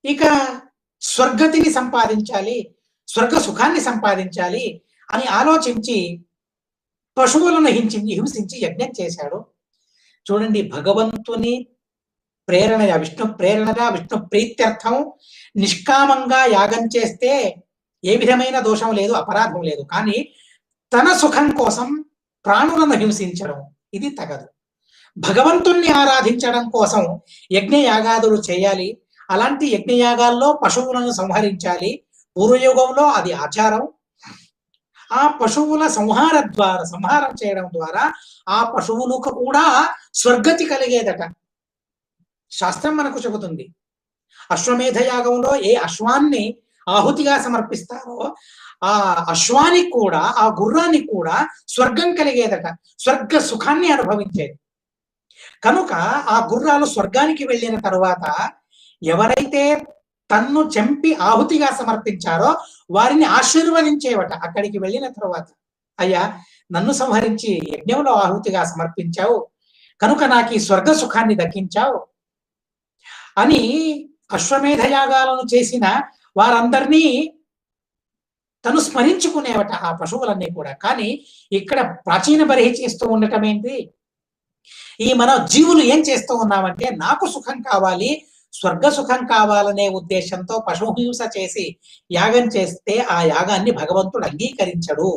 ఇక స్వర్గతిని సంపాదించాలి, స్వర్గ సుఖాన్ని సంపాదించాలి అని ఆలోచించి పశువులను హింసించి యజ్ఞం చేశాడు. చూడండి, భగవంతుని ప్రేరణగా, విష్ణు ప్రీత్యర్థం నిష్కామంగా యాగం చేస్తే ఏ విధమైన దోషం లేదు, అపరాధం లేదు. కానీ తన సుఖం కోసం ప్రాణులను హింసించడం ఇది తగదు. భగవంతుణ్ణి ఆరాధించడం కోసం యజ్ఞయాగాదులు చేయాలి. అలాంటి యజ్ఞయాగాల్లో పశువులను సంహరించాలి. పూర్వయుగంలో అది ఆచారం. ఆ పశువుల సంహారం చేయడం ద్వారా ఆ పశువులకు కూడా స్వర్గతి కలిగేదట. శాస్త్రం మనకు చెబుతుంది. అశ్వమేధ యాగంలో ఏ అశ్వాన్ని ఆహుతిగా సమర్పిస్తారో ఆ అశ్వానికి కూడా, ఆ గుర్రానికి కూడా స్వర్గం కలిగేదట, స్వర్గ సుఖాన్ని అనుభవించేది. కనుక ఆ గుర్రాలు స్వర్గానికి వెళ్ళిన తరువాత ఎవరైతే తన్ను చంపి ఆహుతిగా సమర్పించారో వారిని ఆశీర్వదించేవట. అక్కడికి వెళ్ళిన తర్వాత, అయ్యా, నన్ను సంహరించి యజ్ఞంలో ఆహుతిగా సమర్పించావు కనుక నాకు ఈ స్వర్గ సుఖాన్ని దక్కించావు అని అశ్వమేధ యాగాలను చేసిన వారందరినీ తను స్మరించుకునేవట, ఆ పశువులన్నీ కూడా. కానీ ఇక్కడ ప్రాచీన బరిహి చేస్తూ ఉండటం ఏంటి? ఈ మన జీవులు ఏం చేస్తూ ఉన్నామంటే, నాకు సుఖం కావాలి, స్వర్గ సుఖం కావాలనే ఉద్దేశంతో పశుహింస చేసి యాగం చేస్తే ఆ యాగాన్ని భగవంతుడు అంగీకరించడు.